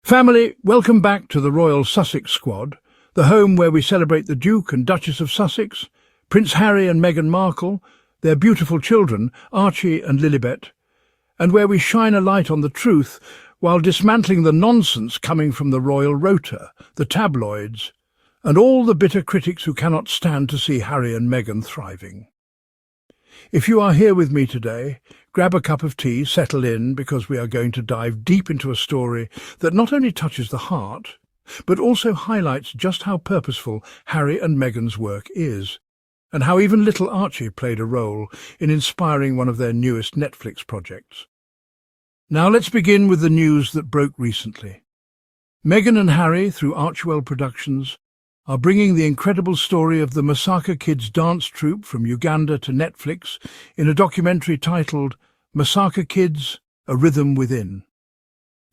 Family, welcome back to the Royal Sussex Squad, the home where we celebrate the Duke and Duchess of Sussex, Prince Harry and Meghan Markle, their beautiful children, Archie and Lilibet, and where we shine a light on the truth while dismantling the nonsense coming from the royal rota, the tabloids, and all the bitter critics who cannot stand to see Harry and Meghan thriving. If you are here with me today, grab a cup of tea, settle in, because we are going to dive deep into a story that not only touches the heart, but also highlights just how purposeful Harry and Meghan's work is, and how even little Archie played a role in inspiring one of their newest Netflix projects. Now let's begin with the news that broke recently. Meghan and Harry, through Archie Productions, are bringing the incredible story of the Masaka Kids dance troupe from Uganda to Netflix in a documentary titled Masaka Kids, A Rhythm Within.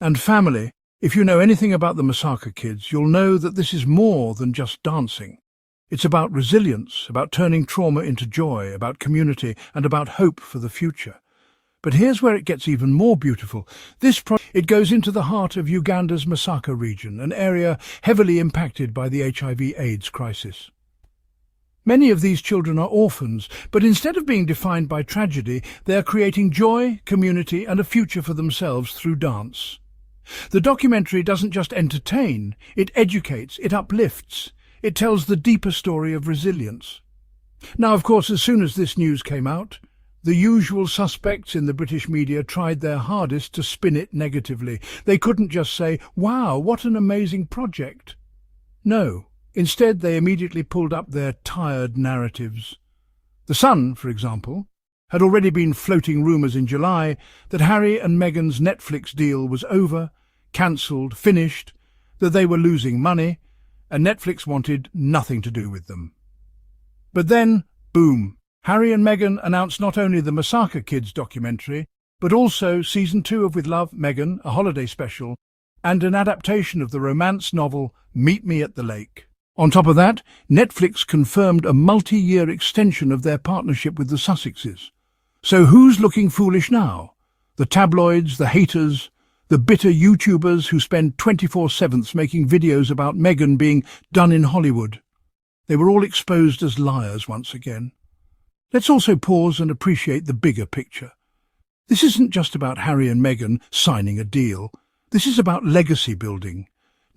And family, if you know anything about the Masaka Kids, you'll know that this is more than just dancing. It's about resilience, about turning trauma into joy, about community, and about hope for the future. But here's where it gets even more beautiful. It goes into the heart of Uganda's Masaka region, an area heavily impacted by the HIV/AIDS crisis. Many of these children are orphans, but instead of being defined by tragedy, they are creating joy, community, and a future for themselves through dance. The documentary doesn't just entertain, it educates, it uplifts, it tells the deeper story of resilience. Now, of course, as soon as this news came out, the usual suspects in the British media tried their hardest to spin it negatively. They couldn't just say, "Wow, what an amazing project." No, instead they immediately pulled up their tired narratives. The Sun, for example, had already been floating rumours in July that Harry and Meghan's Netflix deal was over, cancelled, finished, that they were losing money, and Netflix wanted nothing to do with them. But then, boom, Harry and Meghan announced not only the Masaka Kids documentary, but also Season 2 of With Love, Meghan, a holiday special, and an adaptation of the romance novel Meet Me at the Lake. On top of that, Netflix confirmed a multi-year extension of their partnership with the Sussexes. So who's looking foolish now? The tabloids, the haters, the bitter YouTubers who spend 24/7 making videos about Meghan being done in Hollywood. They were all exposed as liars once again. Let's also pause and appreciate the bigger picture. This isn't just about Harry and Meghan signing a deal. This is about legacy building.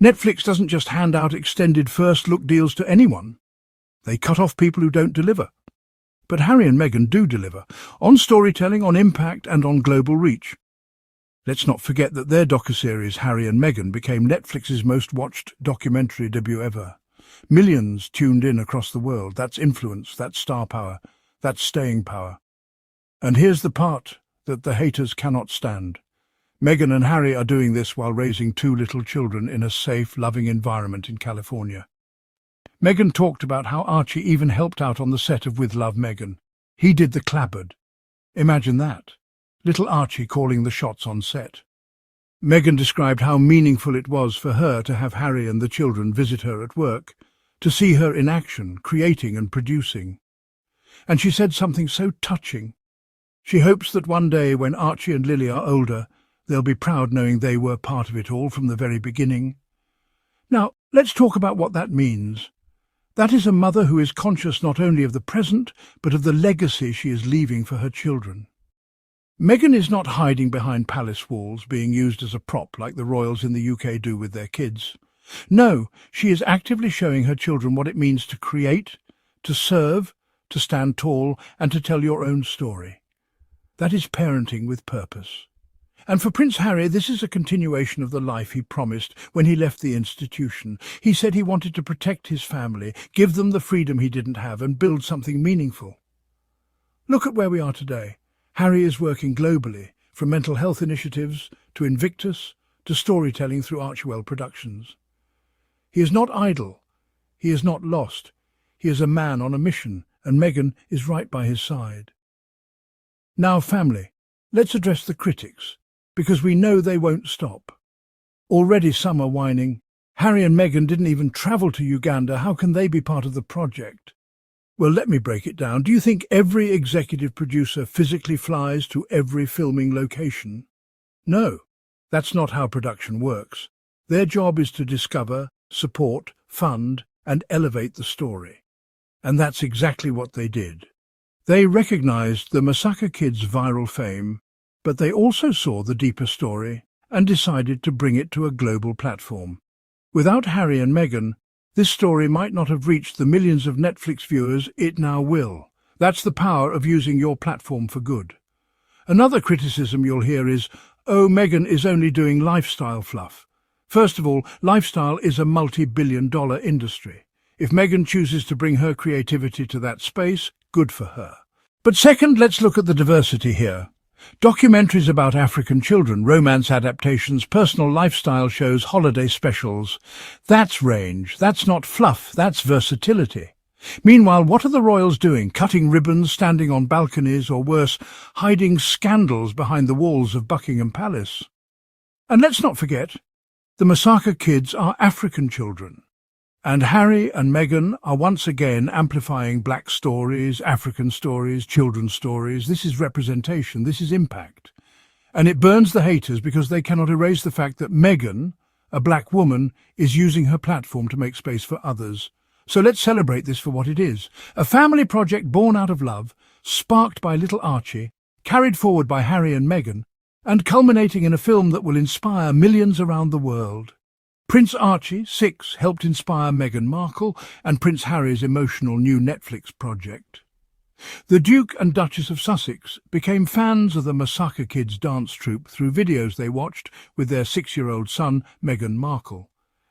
Netflix doesn't just hand out extended first-look deals to anyone. They cut off people who don't deliver. But Harry and Meghan do deliver, on storytelling, on impact, and on global reach. Let's not forget that their docuseries Harry and Meghan became Netflix's most watched documentary debut ever. Millions tuned in across the world. That's influence, that's star power, that's staying power. And here's the part that the haters cannot stand. Meghan and Harry are doing this while raising 2 little children in a safe, loving environment in California. Meghan talked about how Archie even helped out on the set of With Love, Meghan. He did the clapboard. Imagine that. Little Archie calling the shots on set. Meghan described how meaningful it was for her to have Harry and the children visit her at work, to see her in action, creating and producing. And she said something so touching. She hopes that one day when Archie and Lily are older, they'll be proud knowing they were part of it all from the very beginning. Now, let's talk about what that means. That is a mother who is conscious not only of the present, but of the legacy she is leaving for her children. Meghan is not hiding behind palace walls, being used as a prop like the royals in the UK do with their kids. No, she is actively showing her children what it means to create, to serve, to stand tall, and to tell your own story. That is parenting with purpose. And for Prince Harry, this is a continuation of the life he promised when he left the institution. He said he wanted to protect his family, give them the freedom he didn't have, and build something meaningful. Look at where we are today. Harry is working globally, from mental health initiatives to Invictus to storytelling through Archie Productions. He is not idle. He is not lost. He is a man on a mission, and Meghan is right by his side. Now, family, let's address the critics, because we know they won't stop. Already some are whining, Harry and Meghan didn't even travel to Uganda, how can they be part of the project? Well, let me break it down. Do you think every executive producer physically flies to every filming location? No, that's not how production works. Their job is to discover, support, fund, and elevate the story. And that's exactly what they did. They recognized the Masaka Kids' viral fame, but they also saw the deeper story and decided to bring it to a global platform. Without Harry and Meghan, this story might not have reached the millions of Netflix viewers it now will. That's the power of using your platform for good. Another criticism you'll hear is, "Oh, Meghan is only doing lifestyle fluff." First of all, lifestyle is a multi-billion-dollar industry. If Meghan chooses to bring her creativity to that space, good for her. But second, let's look at the diversity here. Documentaries about African children, romance adaptations, personal lifestyle shows, holiday specials. That's range. That's not fluff. That's versatility. Meanwhile, what are the royals doing? Cutting ribbons, standing on balconies, or worse, hiding scandals behind the walls of Buckingham Palace? And let's not forget, the Masaka Kids are African children. And Harry and Meghan are once again amplifying black stories, African stories, children's stories. This is representation, this is impact. And it burns the haters because they cannot erase the fact that Meghan, a black woman, is using her platform to make space for others. So let's celebrate this for what it is. A family project born out of love, sparked by little Archie, carried forward by Harry and Meghan, and culminating in a film that will inspire millions around the world. Prince Archie, 6, helped inspire Meghan Markle and Prince Harry's emotional new Netflix project. The Duke and Duchess of Sussex became fans of the Masaka Kids dance troupe through videos they watched with their 6-year-old son, Meghan Markle.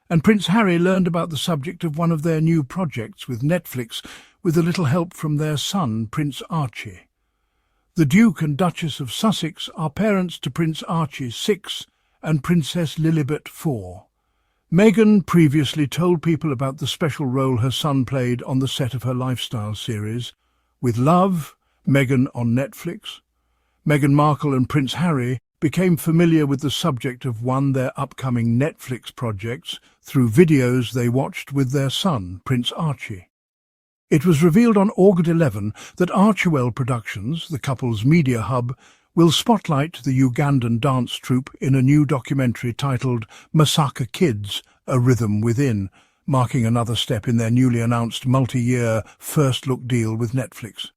And Prince Harry learned about the subject of one of their new projects with Netflix with a little help from their son, Prince Archie. The Duke and Duchess of Sussex are parents to Prince Archie, 6, and Princess Lilibet, 4. Meghan previously told people about the special role her son played on the set of her lifestyle series. With Love, Meghan on Netflix, Meghan Markle and Prince Harry became familiar with the subject of one of their upcoming Netflix projects through videos they watched with their son, Prince Archie. It was revealed on August 11 that Archie Productions, the couple's media hub, will spotlight the Ugandan dance troupe in a new documentary titled Masaka Kids, A Rhythm Within, marking another step in their newly announced multi-year first-look deal with Netflix.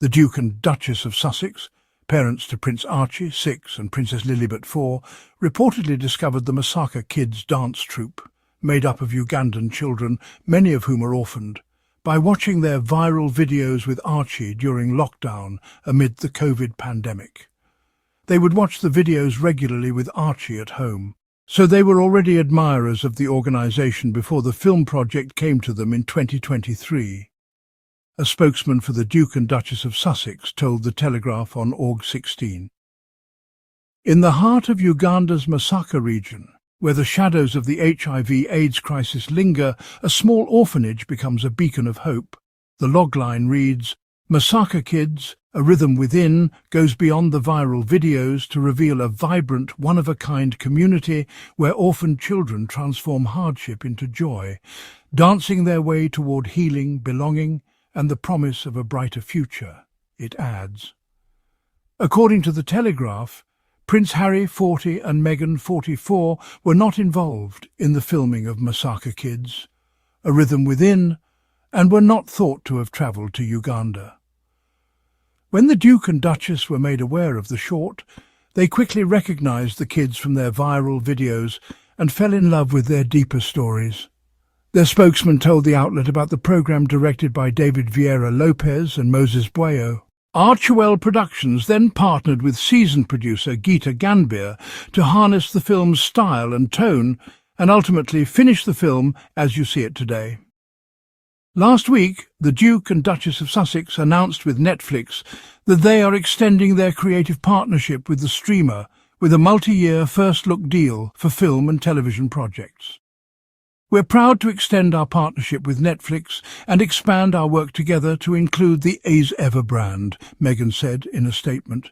The Duke and Duchess of Sussex, parents to Prince Archie, 6, and Princess Lilibet, 4, reportedly discovered the Masaka Kids dance troupe, made up of Ugandan children, many of whom are orphaned, by watching their viral videos with Archie during lockdown amid the COVID pandemic. They would watch the videos regularly with Archie at home, so they were already admirers of the organisation before the film project came to them in 2023. A spokesman for the Duke and Duchess of Sussex told The Telegraph on August 16. In the heart of Uganda's Masaka region, where the shadows of the HIV/AIDS crisis linger, a small orphanage becomes a beacon of hope. The logline reads, "Masaka Kids, A Rhythm Within goes beyond the viral videos to reveal a vibrant, one-of-a-kind community where orphaned children transform hardship into joy, dancing their way toward healing, belonging, and the promise of a brighter future," it adds. According to The Telegraph, Prince Harry, 40, and Meghan, 44, were not involved in the filming of Masaka Kids, A Rhythm Within, and were not thought to have travelled to Uganda. When the Duke and Duchess were made aware of the short, they quickly recognised the kids from their viral videos and fell in love with their deeper stories. Their spokesman told the outlet about the programme directed by David Vieira Lopez and Moses Buayo. Archie Productions then partnered with seasoned producer Geeta Ganbir to harness the film's style and tone and ultimately finish the film as you see it today. Last week, the Duke and Duchess of Sussex announced with Netflix that they are extending their creative partnership with the streamer with a multi-year first-look deal for film and television projects. We're proud to extend our partnership with Netflix and expand our work together to include the As Ever brand, Meghan said in a statement.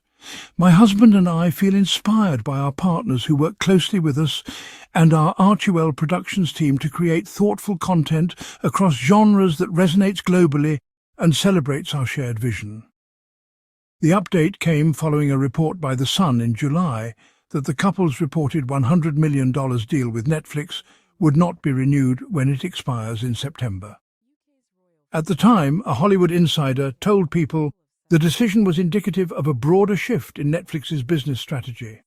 My husband and I feel inspired by our partners who work closely with us and our Archie Productions team to create thoughtful content across genres that resonates globally and celebrates our shared vision. The update came following a report by The Sun in July that the couple's reported $100 million deal with Netflix would not be renewed when it expires in September. At the time, a Hollywood insider told People the decision was indicative of a broader shift in Netflix's business strategy.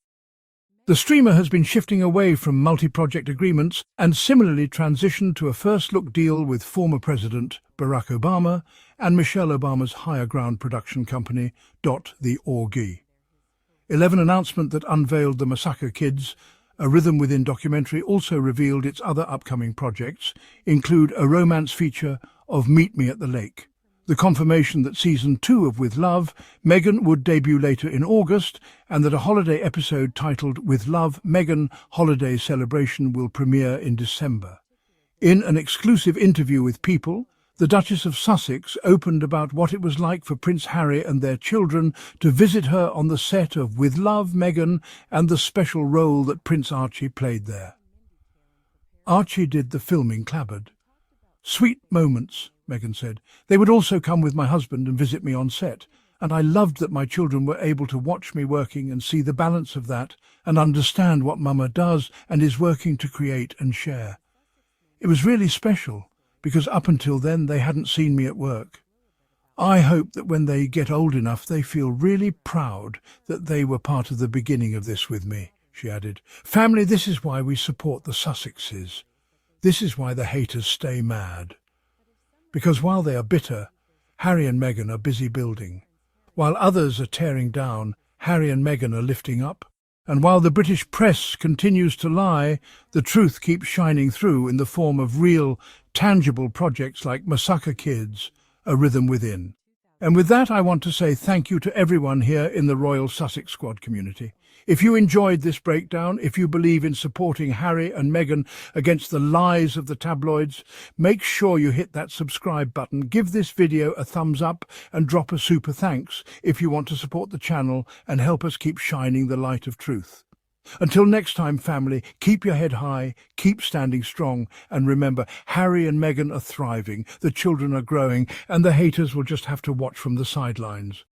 The streamer has been shifting away from multi-project agreements and similarly transitioned to a first-look deal with former President Barack Obama and Michelle Obama's Higher Ground production company, The Orgy. 11 announcement that unveiled the Masaka Kids, a Rhythm Within documentary, also revealed its other upcoming projects, include a romance feature of Meet Me at the Lake. The confirmation that Season 2 of With Love, Meghan would debut later in August, and that a holiday episode titled With Love, Meghan Holiday Celebration will premiere in December. In an exclusive interview with People, the Duchess of Sussex opened about what it was like for Prince Harry and their children to visit her on the set of With Love, Meghan, and the special role that Prince Archie played there. Archie did the filming clabbered. "Sweet moments," Meghan said. "They would also come with my husband and visit me on set, and I loved that my children were able to watch me working and see the balance of that and understand what Mama does and is working to create and share. It was really special, because up until then they hadn't seen me at work. I hope that when they get old enough they feel really proud that they were part of the beginning of this with me," she added. "Family, this is why we support the Sussexes. This is why the haters stay mad. Because while they are bitter, Harry and Meghan are busy building. While others are tearing down, Harry and Meghan are lifting up. And while the British press continues to lie, the truth keeps shining through in the form of real, tangible projects like Masaka Kids, A Rhythm Within. And with that, I want to say thank you to everyone here in the Royal Sussex Squad community. If you enjoyed this breakdown, if you believe in supporting Harry and Meghan against the lies of the tabloids, make sure you hit that subscribe button, give this video a thumbs up and drop a super thanks if you want to support the channel and help us keep shining the light of truth. Until next time, family, keep your head high, keep standing strong, and remember, Harry and Meghan are thriving, the children are growing, and the haters will just have to watch from the sidelines.